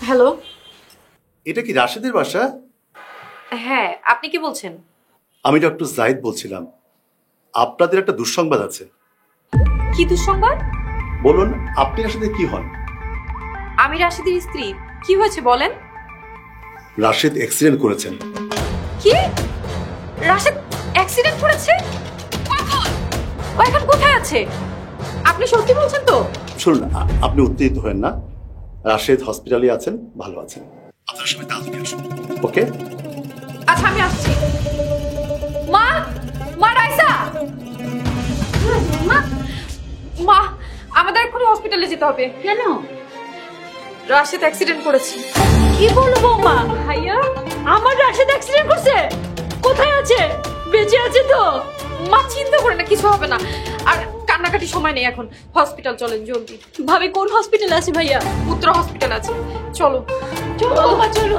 Hello. এটা কি রাশেদের বাসা? হ্যাঁ, আপনি কি বলছেন? আমি ডক্টর জাহিদ বলছিলাম। আপনাদের একটা দুঃসংবাদ আছে। কি দুঃসংবাদ? বলুন, আপনি রাশেদের কি হন? আমি রাশিদের স্ত্রী। কি হয়েছে বলেন? রাশেদ অ্যাক্সিডেন্ট করেছেন। কি? রাশেদ অ্যাক্সিডেন্ট করেছে? কখন? ও এখন কোথায় আছে? আপনি সত্যি বলছেন তো? শুনুন, আপনি উত্তেজিত হবেন না। রাশেদ হসপিটালে আছেন, ভালো আছেন। আপনার সবাই তাড়াতাড়ি আসুন। ওকে? আচ্ছা, আমি আসছি। মা, মা রাইসা, মা, মা, আমাদের এক্ষুনি হসপিটালে যেতে হবে। কেন? রাশেদ অ্যাক্সিডেন্ট করেছে। কি বলবো মা? ভাইয়া, আমার রাশেদ অ্যাক্সিডেন্ট করছে? কোথায় আছে? বেঁচে আছে তো? মা চিন্তা করে না, কিছু হবে না। আর কান্নাকাটি সময় নেই এখন, হসপিটাল চলেন জলদি। ভাবি কোন হসপিটালে আছে ভাইয়া? উত্তরা হসপিটাল আছে, চলো। চলো মা, চলো।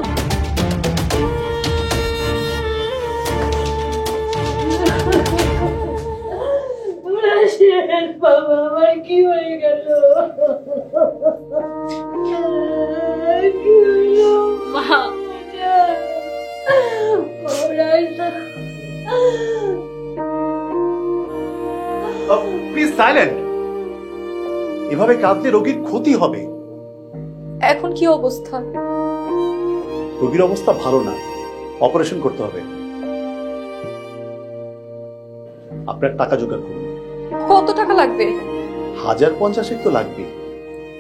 রাশেদ বাবা, আমার কি হয়ে গেল? কি হলো মা? Please silent. এভাবে কাঁদলে রোগীর ক্ষতি হবে। এখন কি অবস্থা? রোগীর অবস্থা ভালো না, অপারেশন করতে হবে। আপনার টাকা জোগাড় করুন। কত টাকা লাগবে? 1050 তো লাগবে।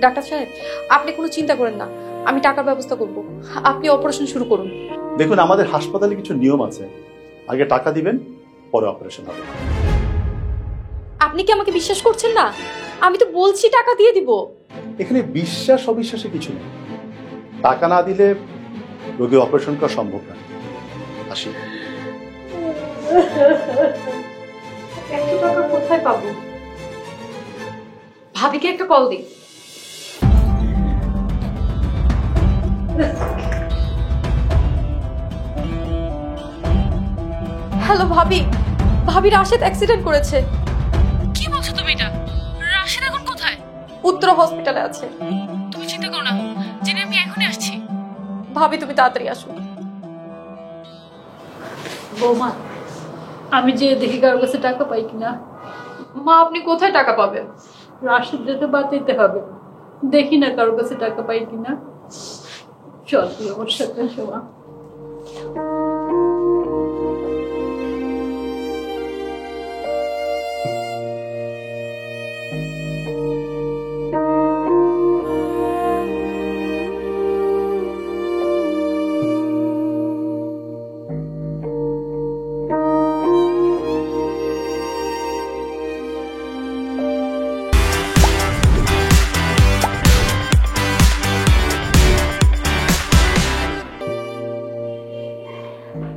ডাক্তার সাহেব, আপনি কোনো চিন্তা করেন না, আমি টাকার ব্যবস্থা করব। আপনি অপারেশন শুরু করুন। দেখুন, আমাদের হাসপাতালে কিছু নিয়ম আছে। আগে টাকা দিবেন, পরে অপারেশন হবে। আপনি কি আমাকে বিশ্বাস করছেন না? আমি তো বলছি টাকা দিয়ে দিব। এখানে বিশ্বাস অবিশ্বাসে কিছু নেই। টাকা না দিলে রোগী অপারেশন করা সম্ভব না। আসি। এত টাকা কোথায় পাবো? ভাবিকে একটা কল দিই। হ্যালো ভাবি, ভাবি রাশেদ অ্যাক্সিডেন্ট করেছে। কি বলছো তুমি এটা? রাশেদ এখন কোথায়? উত্তরা হসপিটালে আছে। তুমি চিন্তা করো না, জেনে আমি এখনই আসছি। ভাবি তুমি তাড়াতাড়ি আসো। বৌমা, আমি যে দেখি কারোর কাছে টাকা পাই কিনা। মা, আপনি কোথায় টাকা পাবেন? রাশেদ যেতে বাঁচাইতে হবে, দেখি না কারোর কাছে টাকা পাই কিনা। চল তুই আমার সাথে শোয়া।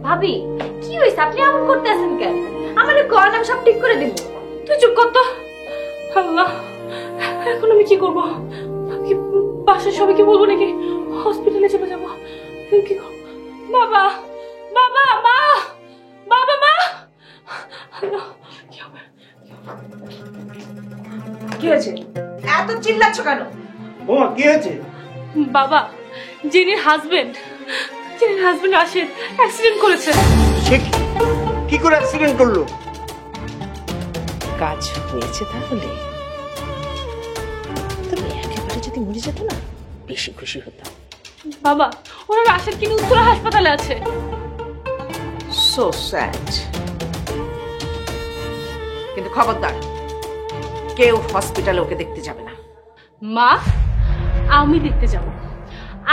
ভাবি কি হইছে? আপনি এমন করতে আছেন কেন? আমাদের কল আমি সব ঠিক করে দিব। তুই চুপ কর তো। আল্লাহ, এখন আমি কি করবো? কি বাসার সবাইকে বলবো নাকি হসপিটালে চলে যাবো? কি করবো? বাবা, বাবা, মা, বাবা, মা। আল্লাহ, কি হবে? কি হয়েছে? এত চিল্লাচ্ছ কেন? ওমা, কি হয়েছে? বাবা, জিনির হাজবেন্ড রাশেদ অ্যাক্সিডেন্ট করেছে। সে কি করে অ্যাক্সিডেন্ট করলো? কাজ হয়েছে তাহলে? তুমি একেবারে যদি মরে যেত না, বেশি খুশি হতাম। বাবা, ওরা রাশেদ কিনে উত্তরা হাসপাতালে আছে। So sad. কিন্তু খবরদার, কেউ হসপিটালে ওকে দেখতে যাবে না। মা, আমি দেখতে যাব।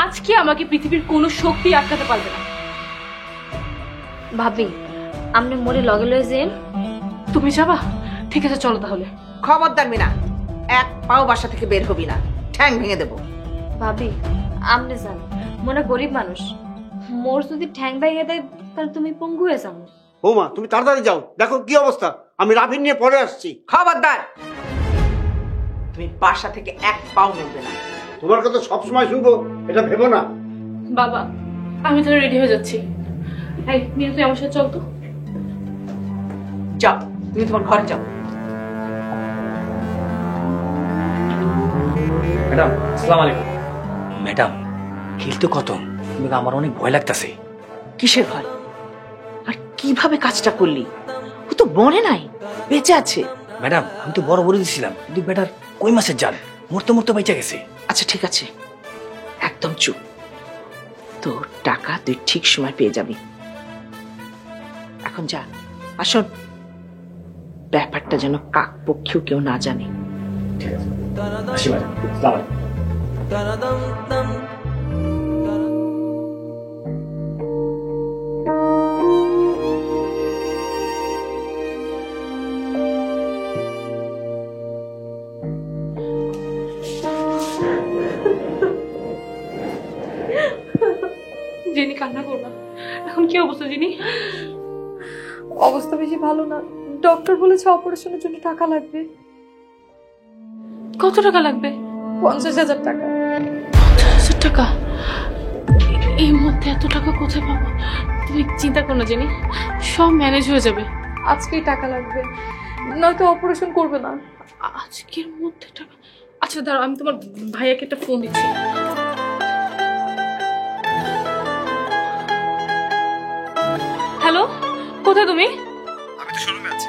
আজকে আমাকে পৃথিবীর কোনো শক্তি আটকাতে পারবে না। ভাবি, আপনি মরে লগে লয়ে যেন। তুমি যাবা? ঠিক আছে, চলো তাহলে। খবরদার মিনা, এক পাও বাসা থেকে বের হবি না, ঠ্যাং ভেঙে দেবো। ভাবি, আপনি জান মনে গরিব মানুষ, মোর যদি ঠ্যাং ভেঙে দেয় তাহলে তুমি পঙ্গু হয়ে যাবো। ওমা, তুমি তাড়াতাড়ি যাও, দেখো কি অবস্থা। আমি রাফিন নিয়ে পরে আসছি। খবরদার, তুমি বাসা থেকে এক পাও নড়বে না। তোমার কথা সবসময় শুনবো এটা ভেবো না। বাবা, আমি তাহলে রেডি হয়ে যাচ্ছি। এই মিয়া, তুই আমার সাথে চল তো। যাও, তুমি তোমার ঘরে যাও। ম্যাডাম, আসসালামু আলাইকুম। ম্যাডাম, খেল তো কত, কিন্তু আমার অনেক ভয় লাগতেছে। কিসের ভয়? আর কিভাবে কাজটা করলি? ও তো মরে নাই, বেঁচে আছে। ম্যাডাম আমি তো বড় বলে দিছিলাম, কিন্তু বেটার কই মাছের জাল মরতে মরতে বেঁচে গেছে। আচ্ছা ঠিক আছে, একদম চুপ। তোর টাকা তুই ঠিক সময় পেয়ে যাবি। এখন যা, আসুন। ব্যাপারটা যেন কাক পক্ষেও কেউ না জানে। ঠিক আছে, আসি ম্যাডাম। আসসালামু আলাইকুম। জেনি কান্না করো না। এখন কি অবস্থা জেনি? অবস্থা বেশি ভালো না। ডক্টর বলেছে অপারেশনের জন্য টাকা লাগবে। কত টাকা লাগবে? 50,000 টাকা। 50,000 টাকা? এই মধ্যে এত টাকা কোথায় পাবো? তুমি চিন্তা করো না জেনি, সব ম্যানেজ হয়ে যাবে। আজকেই টাকা লাগবে, নয়তো অপারেশন করবে না। আজকের মধ্যে টাকা? আচ্ছা দাঁড়াও, আমি তোমার ভাইয়াকে একটা ফোন দিচ্ছি। হ্যালো, কোথায় তুমি? আমি তো শোরুমে আছি।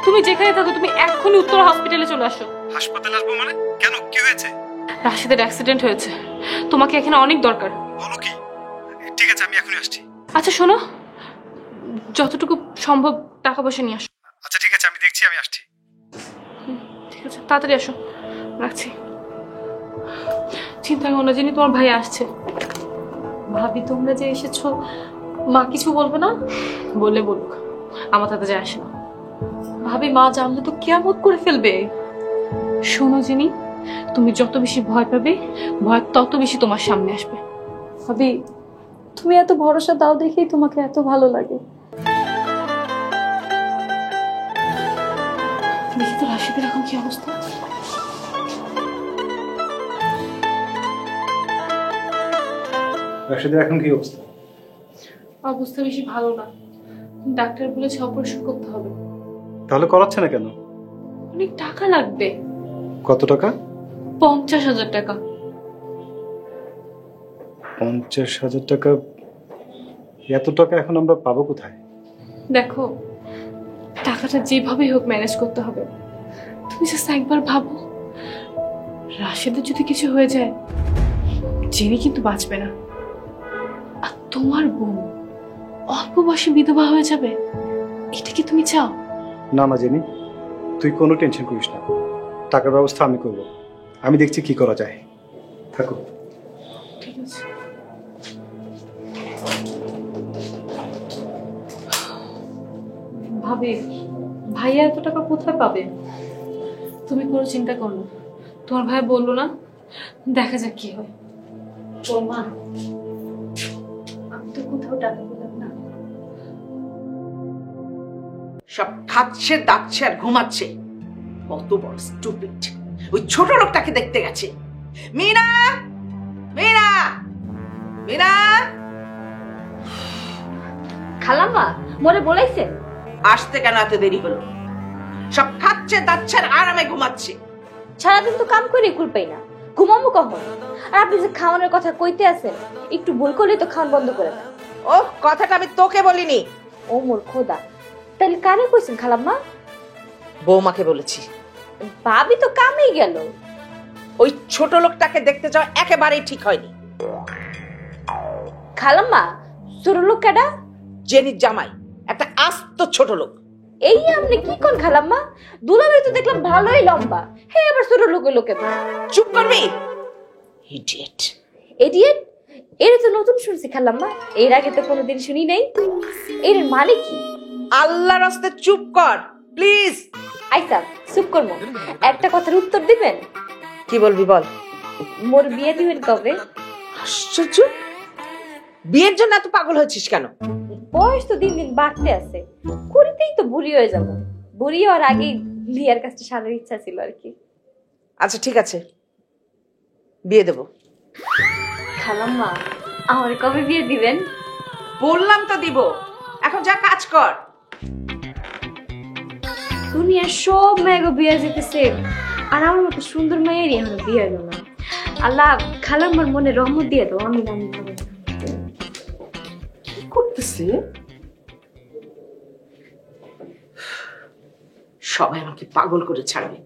তুমি যেখানে থাকো তুমি এক্ষুনি উত্তর হসপিটালে চলে আসো। হাসপাতালে আসবো মানে? কেন, কি হয়েছে? রাশিদের অ্যাক্সিডেন্ট হয়েছে, তোমাকে এখানে অনেক দরকার। বলো কি? ঠিক আছে, আমি এখনই আসছি। আচ্ছা শোনো, যতটুকু সম্ভব টাকা পয়সা নিয়ে আসো। আচ্ছা ঠিক আছে, আমি দেখছি, আমি আসছি। ঠিক আছে, তাড়াতাড়ি আসো। রাখছি। চিন্তা করো না জেনি, তোমার ভাই আসছে। ভাবি তোমরা যে এসেছো, মা কিছু বলবে না? বললে বলুক, আমার তাতে যায় আসে না। ভাবি মা জানলে তো কিয়ামত করে ফেলবে। শোনো জেনি, তুমি যত বেশি ভয় পাবে, ভয় তত বেশি তোমার সামনে আসবে। ভাবি তুমি এত ভরসা দাও দেখেই তোমাকে এত ভালো লাগে। দেখি তো রাশিদের এখন কি অবস্থা। রাশেদের এখন কি অবস্থা? অবস্থা বেশি ভালো না, ডাক্তার বলেছে অপারেশন করতে হবে। তাহলে করাচ্ছে না কেন? অনেক টাকা লাগবে। কত টাকা? 50,000 টাকা। 50,000 টাকা? এত টাকা এখন আমরা পাবো কোথায়? দেখো, টাকাটা যেভাবেই হোক ম্যানেজ করতে হবে। তুমি জাস্ট একবার ভাবো, রাশেদের যদি কিছু হয়ে যায়, জেনি কিন্তু বাঁচবে না। আর তোমার বোন অল্প বয়সে বিধবা হয়ে যাবে, এটা কি তুমি চাও? না না জেনি, তুই কোনো টেনশন করিস না, টাকার ব্যবস্থা আমি করব। আমি দেখছি কি করা যায়। থাকো। ঠিক আছে। ভাবি ভাইয়া এত টাকা কোথায় পাবে? তুমি কোনো চিন্তা করো না, তোমার ভাই বললো না, দেখা যাক কি হয়। ও মা, আমি তো কোথাও টাকা পেলাম না। সব খাচ্ছে, দাচ্ছে আর ঘুমাচ্ছে। কত বড় স্টুপিড! ওই ছোট লোকটাকে দেখতে গেছে। মিনা, মিনা, মিনা! খালাম্মা মোরে বলাইছেন? আসতে কেন এত দেরি হলো? সব খাচ্ছে, দাচ্ছে আর আরামে ঘুমাচ্ছে। সারাদিন তো কাম করে কুল পাই না, ঘুমাবো কখন? আর আপনি যে খাওয়ানোর কথা কইতে আছেন, একটু ভুল করলে তো খাওয়ান বন্ধ করে দেন। ও কথাটা আমি তোকে বলিনি, ও মোর খোদা, তাহলে কারে কইছেন খালাম্মা? বৌমাকে বলেছি। ভাবি তো কামেই গেল। ওই ছোট লোকটাকে দেখতে যাওয়া একেবারেই ঠিক হয়নি। খালাম্মা, ছোট লোক কেডা? জেনির জামাই, একটা আস্ত ছোট লোক। এই আপনি কি কোন খালাম্মা? দুলাভাই তো দেখলাম ভালোই লম্বা, হে আবার ছোট লোকের লোকে। চুপ করবি, ইডিয়েট! এডিয়েট? এর তো নতুন শুনছি খালাম্মা, এর আগে তো কোনোদিন শুনি নাই। এর মানে কি? আল্লাহর রাস্তে চুপ কর প্লিজ। আইসা চুপ করবো, একটা কথার উত্তর দিবেন? কি বলবি বল। মোর বিয়ে দিবেন কবে? আশ্চর্য, বিয়ের জন্য এত পাগল হয়েছিস কেন? বয়স তো দিন দিন বাড়তে আছে, করিতেই তো বুড়ি হয়ে যাবো। বুড়ি হওয়ার আগেই বিয়ের কাজটা সারার ইচ্ছা ছিল আর কি। আচ্ছা ঠিক আছে, বিয়ে দেব। খালাম্মা, আমার কবে বিয়ে দিবেন? বললাম তো দিব, এখন যা কাজ কর। দুনিয়ার সব মেয়েগো বিয়ে যেতেছে, আর আমার মতো সুন্দর মেয়েরই এখন বিয়ে হলো না। আল্লাহ খালাম্মার মনে রহমত দিয়ে দাও। আমি নাম কি করতেছে? সবাই আমাকে পাগল করে ছাড়বে।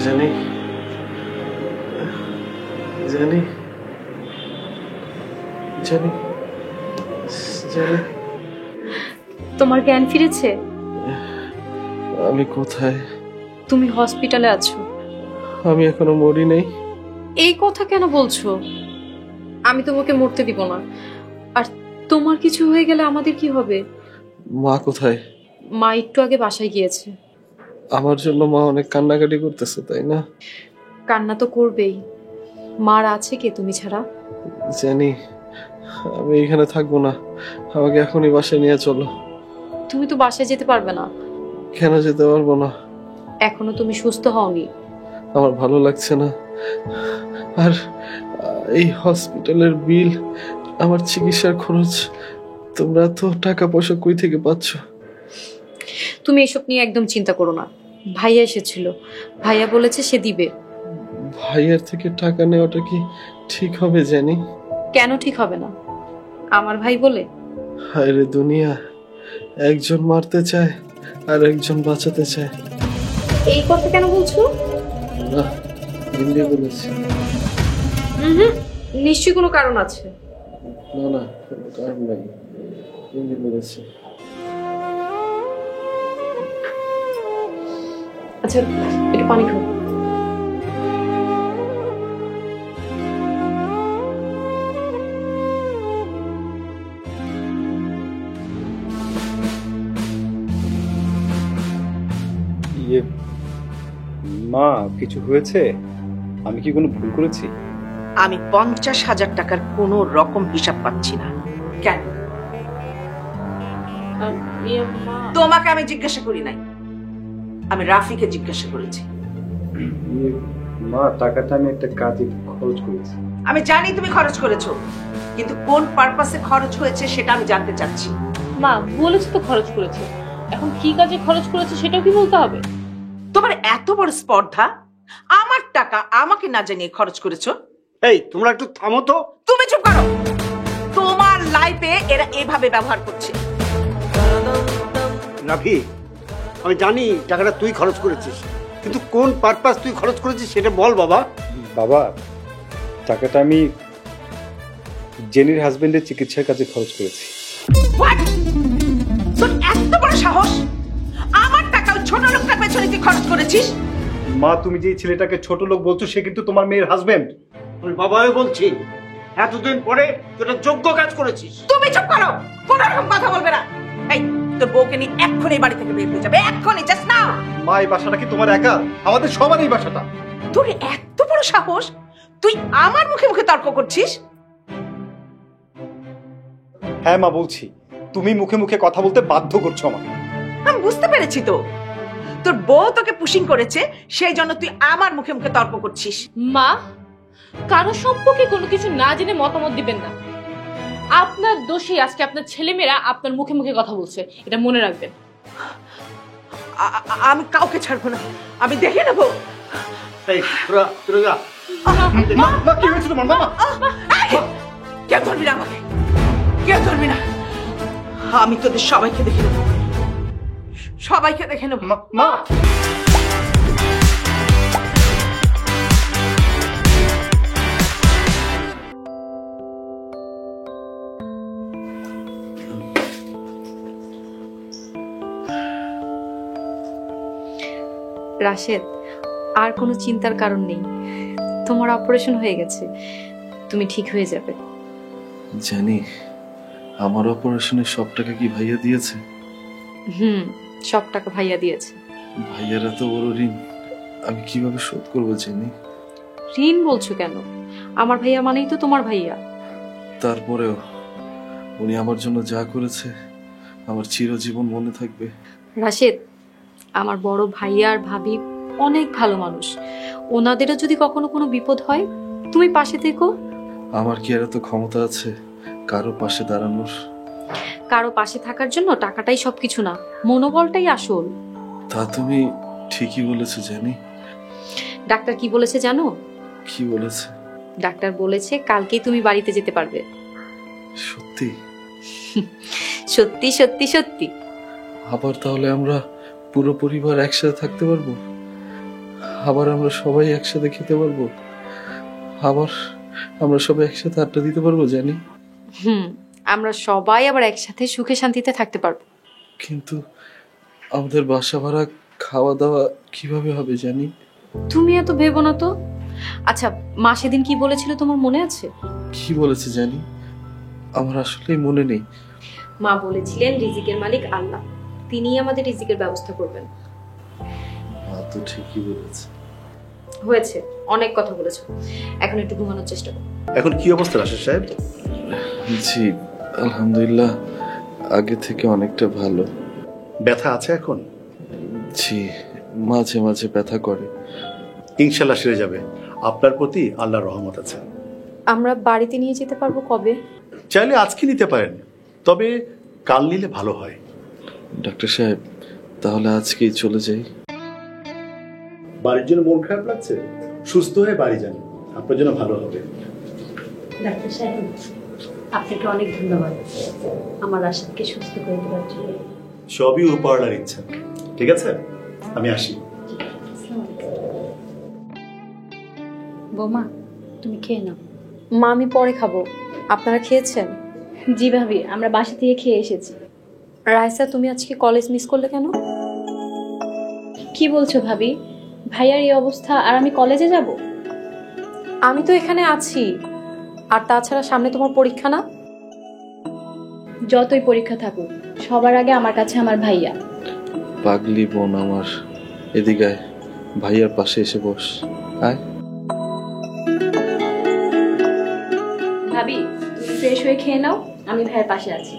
জানি জানি জানি জানি তোমার জ্ঞান ফিরেছে? আমি কোথায়? তুমি হসপিটালে আছো। আমি এখনো মরি নাই। এই কথা কেন বলছো? আমি তোমাকে মরতে দিব না। আর তোমার কিছু হয়ে গেলে আমাদের কি হবে? মা কোথায়? মা একটু আগে বাসায় গিয়েছে। আমার জন্য মা অনেক কান্নাকাটি করতেছে, তাই না? কান্না তো করবেই। মার আছে কে তুমি ছাড়া? জানি। আমি এখানে থাকবো না, আমাকে এখনই বাসায় নিয়ে চলো। তুমি তো বাসায় যেতে পারবে না। কেন যেতে পারবো না? এখনো তুমি সুস্থ হওনি। আমার ভালো লাগছে না। আর এই হসপিটালের বিল, আমার চিকিৎসার খরচ, তোমরা তো টাকা পয়সা কই থেকে পাচ্ছ? তুমি এসব নিয়ে একদম চিন্তা করো না। ভাইয়া এসেছিল, ভাইয়া বলেছে সে দিবে। ভাইয়ের থেকে টাকা নেওয়াটা কি ঠিক হবে জানি? কেন ঠিক হবে না? আমার ভাই বলে। হায় রে দুনিয়া, একজন মারতে চায় আর একজন বাঁচাতে চায়। এই কথা কেন বলছো? না, এমনি বলেছি। নিশ্চয়ই কোনো কারণ আছে। না না, কোনো কারণ নাই, এমনি বলেছি। আচ্ছা, একটু পানি খাও। মা, কিছু হয়েছে? আমি কি কোনো ভুল করেছি? আমি 50,000 টাকার কোনো রকম হিসাব পাচ্ছি না। কেন? তোমাকে আমি জিজ্ঞাসা করি নাই, আমি রাফিকে জিজ্ঞাসা করেছি। মা, টাকাটা আমি একটা কাজে খরচ করেছি। আমি জানি তুমি খরচ করেছো, কিন্তু কোন পারপাসে খরচ হয়েছে সেটা আমি জানতে চাচ্ছি। মা বলেছে তো খরচ করেছে, এখন কি কাজে খরচ করেছে সেটাও কি বলতে হবে? তোমার এত বড় স্পর্ধা, আমার টাকা আমাকে না জানিয়ে খরচ করেছো। এই তোমরা একটু থামো তো। তুমি চুপ করো। তোমার লাইফে এরা এভাবে ব্যবহার করছে। রাফি, আমি জানি টাকাটা তুই খরচ করেছিস, কিন্তু কোন পারপাস তুই খরচ করেছিস সেটা বল বাবা। বাবা, টাকাটা আমি জেনির হাজবেন্ডের চিকিৎসার কাজে খরচ করেছি। What? তোর এত বড় সাহস, আমার টাকা ওই ছোট লোকটার পেছনে তুই খরচ করেছিস? মা, তুমি যে ছেলেটাকে ছোট লোক বলছো সে কিন্তু তোমার মেয়ের হাজবেন্ড। আমি বাবাও বলছি, এতদিন পরে তোরা যোগ্য কাজ করেছিস। তুমি চুপ করো, কোনো রকম কথা বলবে না। এই তোর বউকে নিয়ে এক্ষুনি বাড়ি থেকে বের হয়ে যাবে, এক্ষুনি, জাস্ট নাও। মা, এই বাসাটা কি তোমার একা? আমাদের সবার এই বাসাটা। তোর এত বড় সাহস, তুই আমার মুখে মুখে তর্ক করছিস? হ্যাঁ মা, বলছি। তুমি মুখে মুখে কথা বলতে বাধ্য করছো আমাকে। আমি বুঝতে পেরেছি তো, তোর বউ তোকে পুশিং করেছে, সেই জন্য তুই আমার মুখে মুখে তর্ক করছিস। মা, কারো সম্পর্কে কোনো কিছু না জেনে মতামত দিবেন না। আপনার দোষেই আজকে আপনার ছেলেমেয়েরা আপনার মুখে মুখে কথা বলছে, এটা মনে রাখবেন। আমি কাউকে ছাড়বো না, আমি দেখে নেবো। এই তোরা যা। মা, কি হয়েছে তোমার? মা, কেউ ধরবি না আমাকে, কেউ ধরবি না। আমি তোদের সবাইকে দেখে নেবো, সবাইকে দেখে নেবো। মা, রাশেদ, আর কোনো চিন্তার কারণ নেই। তোমার অপারেশন হয়ে গেছে, তুমি ঠিক হয়ে যাবে। জানি। আমার অপারেশনের সব টাকা কি ভাইয়া দিয়েছে? সব টাকা ভাইয়া দিয়েছে। ভাইয়ার এত বড় ঋণ আমি কিভাবে শোধ করবো জানি? ঋণ বলছো কেন? আমার ভাইয়া মানেই তো তোমার ভাইয়া। তারপরেও উনি আমার জন্য যা করেছে আমার চিরজীবন মনে থাকবে। রাশেদ, আমার বড় ভাইয়া আর ভাবি অনেক ভালো মানুষ। ওনাদেরও যদি কখনো কোনো বিপদ হয় তুমি পাশে থেকো। আমার কি আর এত ক্ষমতা আছে কারো পাশে দাঁড়ানোর? কারো পাশে থাকার জন্য টাকাটাই সবকিছু না, মনোবলটাই আসল। তা তুমি ঠিকই বলেছো জানি। ডাক্তার কি বলেছে জানো? কি বলেছে? ডাক্তার বলেছে কালকেই তুমি বাড়িতে যেতে পারবে। সত্যি? সত্যি সত্যি সত্যি। আবার তাহলে আমরা পুরো পরিবার একসাথে থাকতে পারবো, আবার আমরা সবাই একসাথে খেতে পারবো, আবার আমরা সবাই একসাথে আড্ডা দিতে পারবো জানি। আমরা সবাই আবার একসাথে সুখে শান্তিতে থাকতে পারবো। কিন্তু আমাদের বাসা ভাড়া, খাওয়া দাওয়া কিভাবে হবে জানি? তুমি এত ভেবো না তো। আচ্ছা, মা সেদিন কি বলেছিল তোমার মনে আছে? কি বলেছে জানি, আমার আসলেই মনে নেই। মা বলেছিলেন রিজিকের মালিক আল্লাহ, তিনিই আমাদের রিজিকের ব্যবস্থা করবেন। মা তো ঠিকই বলেছে। হয়েছে, অনেক কথা বলেছো, এখন একটু ঘুমানোর চেষ্টা করো। এখন কি অবস্থা রাশেদ সাহেব? জি আলহামদুলিল্লাহ, আগে থেকে অনেকটা ভালো। ব্যথা আছে এখন? জি, মাঝে মাঝে ব্যথা করে। ইনশাল্লাহ সেরে যাবে। আপনার প্রতি আল্লাহর রহমত আছে। আমরা বাড়িতে নিয়ে যেতে পারবো কবে? চাইলে আজকে নিতে পারেন, তবে কাল নিলে ভালো হয়। ডাক্তার সাহেব, তাহলে আজকেই চলে যাই। বাড়ির জন্য মন খারাপ লাগছে? সুস্থ হয়ে বাড়ি যান, আপনার জন্য ভালো হবে। ডাক্তার সাহেব, আপনাকে অনেক ধন্যবাদ আমার রাশেদকে সুস্থ করে দেওয়ার জন্য। সবই উপরওয়ালার ইচ্ছা। ঠিক আছে, আমি আসি। বৌমা, তুমি খেয়ে নাও। মা আমি পরে খাবো, আপনারা খেয়েছেন? জি ভাবি, আমরা বাসা থেকে খেয়ে এসেছি। রাইসা, তুমি আজকে কলেজ মিস করলে কেন? কি বলছো ভাবি? ভাইয়ার এই অবস্থা আর আমি কলেজে যাব? আমি তো এখানে আছি, আর তাছাড়া সামনে তোমার পরীক্ষা না? যতই পরীক্ষা থাকুক, সবার আগে আমার কাছে আমার ভাইয়া। পাগলি বোন আমার, এদিকে আয়, ভাইয়ার পাশে এসে বস। আয়। ভাবি, তুমি ফ্রেশ হয়ে খেয়ে নাও, আমি ভাইয়ের পাশে আছি।